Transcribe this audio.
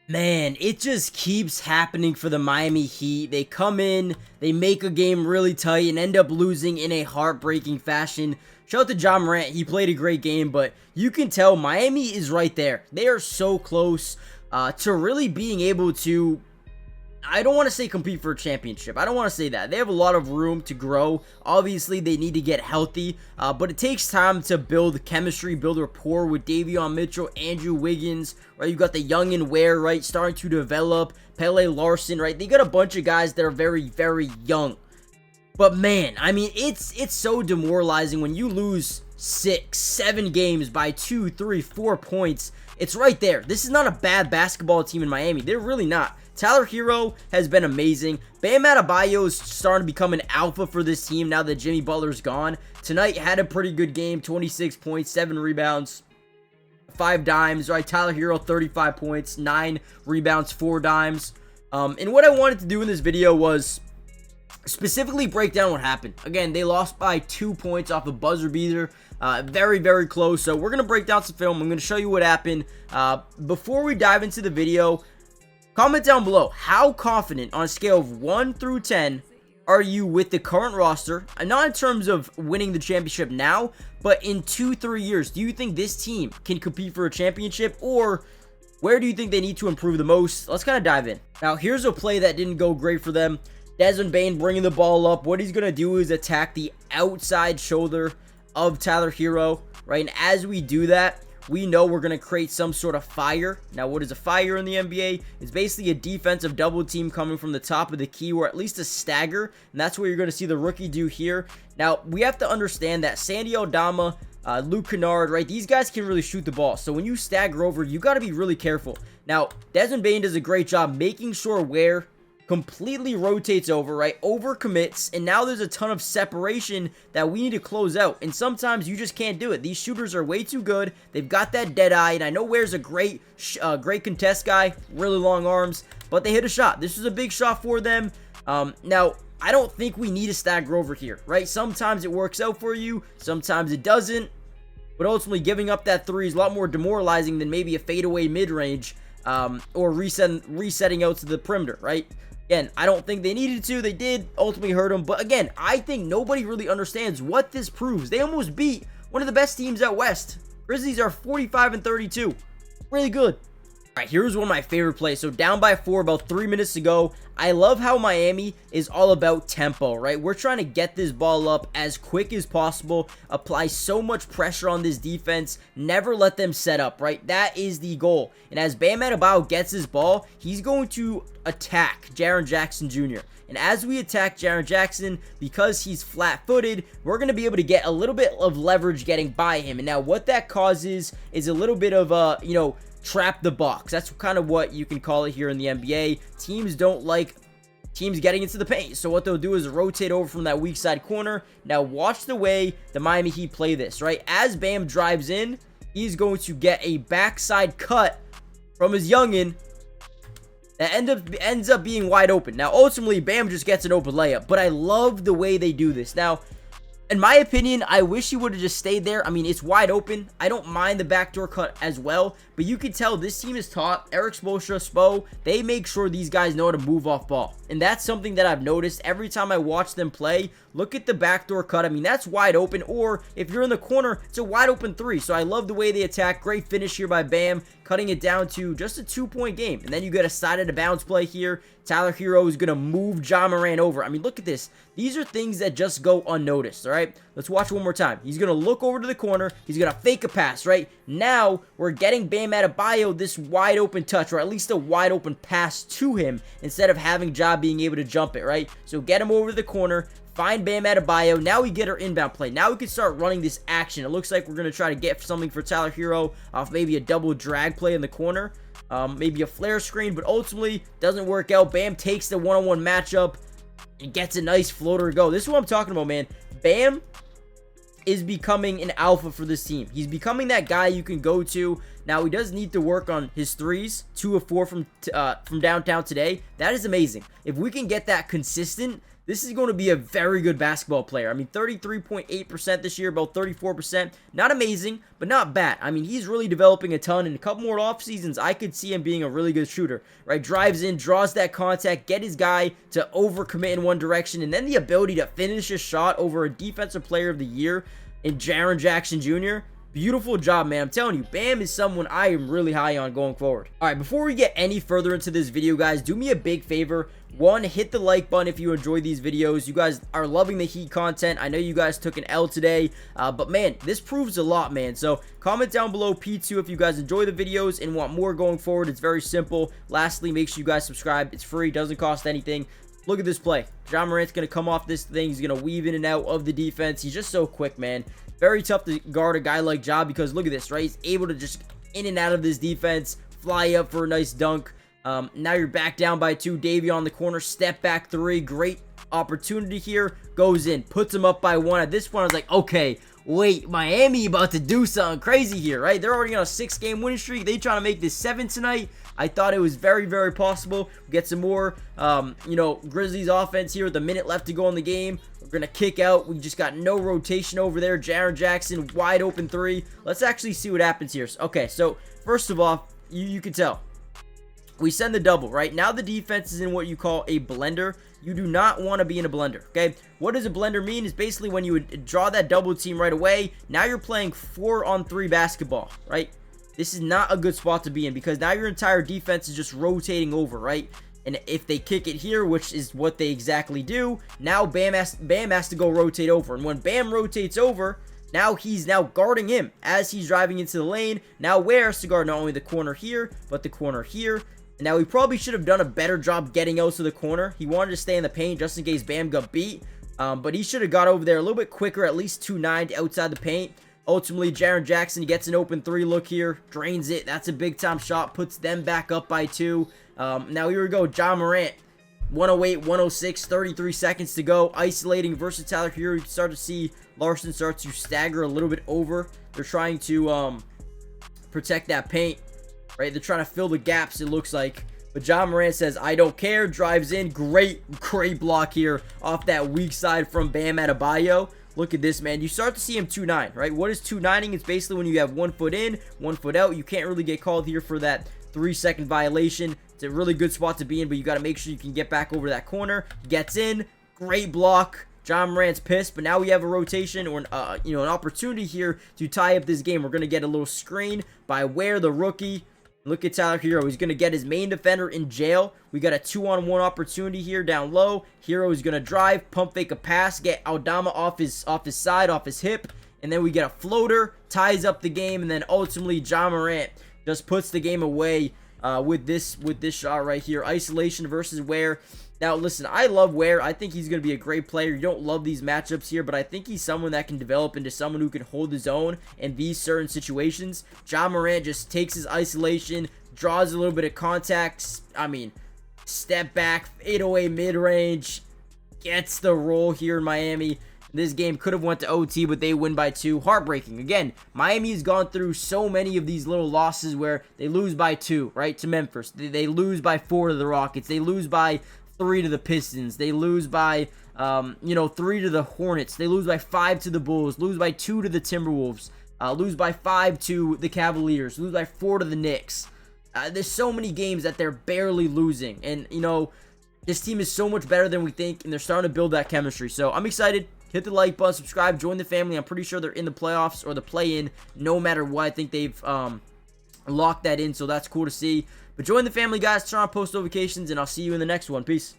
Man, it just keeps happening for the Miami Heat. They come in, they make a game really tight, and end up losing in a heartbreaking fashion. Shout out to John Morant. He played a great game, but you can tell Miami is right there. They are so close to really being able to, I don't want to say compete for a championship. I don't want to say that. They have a lot of room to grow. Obviously, they need to get healthy, but it takes time to build chemistry, build rapport with Davion Mitchell, Andrew Wiggins, right? You got the young and Ware, right, starting to develop. Pele Larson, right? They got a bunch of guys that are very, very young. But man, I mean, it's so demoralizing when you lose 6, 7 games by 2, 3, 4 points. It's right there. This is not a bad basketball team in Miami. They're really not. Tyler Hero has been amazing. Bam Adebayo is starting to become an alpha for this team now that Jimmy Butler's gone. Tonight had a pretty good game, 26 points, 7 rebounds, 5 dimes, right? Tyler Hero, 35 points, 9 rebounds, 4 dimes. And what I wanted to do in this video was specifically break down what happened. Again, they lost by 2 points off a buzzer beater. Very, very close. So we're going to break down some film. I'm going to show you what happened. Before we dive into the video, comment down below, how confident on a scale of 1 through 10 are you with the current roster? And not in terms of winning the championship now, but in 2-3 years. Do you think this team can compete for a championship, or where do you think they need to improve the most? Let's kind of dive in. Now, here's a play that didn't go great for them. Desmond Bane bringing the ball up. What he's going to do is attack the outside shoulder of Tyler Hero, right? And as we do that, we know we're going to create some sort of fire. Now, what is a fire in the NBA? It's basically a defensive double team coming from the top of the key, or at least a stagger, and that's what you're going to see the rookie do here. Now, we have to understand that Sandy Aldama, Luke Kennard, right? These guys can really shoot the ball. So when you stagger over, you got to be really careful. Now, Desmond Bane does a great job making sure Ware completely rotates over, right? Overcommits, and now there's a ton of separation that we need to close out, and sometimes you just can't do it. These shooters are way too good. They've got that dead eye, and I know Ware's a great contest guy, really long arms, but they hit a shot. This is a big shot for them. Now, I don't think we need a stagger over here, right? Sometimes it works out for you, sometimes it doesn't, but ultimately giving up that 3 is a lot more demoralizing than maybe a fadeaway mid-range, or resetting out to the perimeter, right? Again, I don't think they needed to. They did ultimately hurt them. But again, I think nobody really understands what this proves. They almost beat one of the best teams out west. Grizzlies are 45-32. Really good. All right, here's one of my favorite plays. So down by 4 about 3 minutes to go. I love how Miami is all about tempo, right? We're trying to get this ball up as quick as possible, apply so much pressure on this defense, never let them set up, right? That is the goal. And as Bam Adebayo gets his ball, he's going to attack Jaren Jackson Jr. And as we attack Jaren Jackson, because he's flat-footed, we're going to be able to get a little bit of leverage getting by him. And now what that causes is a little bit of, trap the box. That's kind of what you can call it here in the NBA. Teams don't like teams getting into the paint, so what they'll do is rotate over from that weak side corner. Now watch the way the Miami Heat play this, right? As Bam drives in, he's going to get a backside cut from his youngin that ends up being wide open. Now ultimately Bam just gets an open layup, but I love the way they do this. Now, in my opinion, I wish he would have just stayed there. I mean, it's wide open. I don't mind the backdoor cut as well, but you can tell this team is taught. Eric Spoelstra, Spo, they make sure these guys know how to move off ball. And that's something that I've noticed every time I watch them play. Look at the backdoor cut. I mean, that's wide open, or if you're in the corner, it's a wide open 3. So I love the way they attack. Great finish here by Bam, cutting it down to just a 2-point game. And then you get a side of the bounce play here. Tyler Hero is going to move John Morant over. I mean, look at this. These are things that just go unnoticed, all right? Let's watch one more time. He's going to look over to the corner. He's going to fake a pass, right? Now, we're getting Bam Adebayo this wide open touch, or at least a wide open pass to him, instead of having Ja being able to jump it, right? So get him over to the corner. Find Bam Adebayo. Now we get our inbound play. Now we can start running this action. It looks like we're going to try to get something for Tyler Hero off maybe a double drag play in the corner. Maybe a flare screen, but ultimately doesn't work out. Bam takes the one-on-one matchup and gets a nice floater to go. This is what I'm talking about, man. Bam is becoming an alpha for this team. He's becoming that guy you can go to. Now, he does need to work on his threes. 2 of 4 from downtown today. That is amazing. If we can get that consistent, this is going to be a very good basketball player. I mean, 33.8% this year, about 34%. Not amazing, but not bad. I mean, he's really developing a ton. In a couple more off seasons, I could see him being a really good shooter, right? Drives in, draws that contact, get his guy to overcommit in one direction, and then the ability to finish a shot over a defensive player of the year in Jaren Jackson Jr. Beautiful job, man. I'm telling you, Bam is someone I am really high on going forward. All right, before we get any further into this video, guys, do me a big favor. One, hit the like button if you enjoy these videos. You guys are loving the Heat content. I know you guys took an L today, but man, this proves a lot, man. So comment down below P2 if you guys enjoy the videos and want more going forward. It's very simple. Lastly, make sure you guys subscribe. It's free, doesn't cost anything. Look at this play. Ja Morant's going to come off this thing. He's going to weave in and out of the defense. He's just so quick, man. Very tough to guard a guy like Ja because look at this, right? He's able to just in and out of this defense, fly up for a nice dunk. Now you're back down by 2. Davion on the corner, step back 3. Great opportunity here. Goes in, puts him up by 1. At this point, I was like, okay, wait, Miami about to do something crazy here, right? They're already on a 6-game winning streak. They trying to make this 7 tonight. I thought it was very, very possible. Get some more, Grizzlies offense here with a minute left to go in the game. We're going to kick out. We just got no rotation over there. Jaren Jackson, wide open 3. Let's actually see what happens here. Okay, so first of all, you can tell. We send the double, right? Now the defense is in what you call a blender. You do not want to be in a blender, okay? What does a blender mean? Is basically when you would draw that double team right away. Now you're playing 4-on-3 basketball, right? This is not a good spot to be in because now your entire defense is just rotating over, right? And if they kick it here, which is what they exactly do, now Bam has to go rotate over. And when Bam rotates over, now he's guarding him as he's driving into the lane. Now Ware has to guard not only the corner here, but the corner here. And now he probably should have done a better job getting out to the corner. He wanted to stay in the paint just in case Bam got beat. But he should have got over there a little bit quicker, at least 2-9 outside the paint. Ultimately, Jaren Jackson gets an open 3 look here, drains it. That's a big-time shot, puts them back up by 2. Now here we go, Ja Morant, 108, 106, 33 seconds to go. Isolating versatility here. You can start to see Larson start to stagger a little bit over. They're trying to protect that paint, right? They're trying to fill the gaps, it looks like. But Ja Morant says, I don't care, drives in. Great block here off that weak side from Bam Adebayo. Look at this, man. You start to see him 2-9, right? What is 2-9ing? It's basically when you have 1 foot in, 1 foot out. You can't really get called here for that 3-second violation. It's a really good spot to be in, but you got to make sure you can get back over that corner. Gets in. Great block. Ja Morant's pissed, but now we have a rotation or an opportunity here to tie up this game. We're going to get a little screen by Ware, the rookie. Look at Tyler Hero. He's going to get his main defender in jail. We got a 2-on-1 opportunity here down low. Hero is going to drive, pump fake a pass, get Aldama off his side, off his hip. And then we get a floater, ties up the game. And then ultimately, Ja Morant just puts the game away with this shot right here. Isolation versus Ware. Now, listen, I love Ware. I think he's going to be a great player. You don't love these matchups here, but I think he's someone that can develop into someone who can hold his own in these certain situations. Ja Morant just takes his isolation, draws a little bit of contact. I mean, step back, 808 mid-range, gets the roll here in Miami. This game could have went to OT, but they win by 2. Heartbreaking. Again, Miami's gone through so many of these little losses where they lose by 2, right, to Memphis. They lose by 4 to the Rockets. They lose by 3 to the Pistons. They lose by, 3 to the Hornets. They lose by 5 to the Bulls. Lose by 2 to the Timberwolves. Lose by 5 to the Cavaliers. Lose by 4 to the Knicks. There's so many games that they're barely losing. And, this team is so much better than we think, and they're starting to build that chemistry. So, I'm excited. Hit the like button, subscribe, join the family. I'm pretty sure they're in the playoffs or the play-in no matter what. I think they've locked that in, so that's cool to see. But join the family, guys. Turn on post notifications, and I'll see you in the next one. Peace.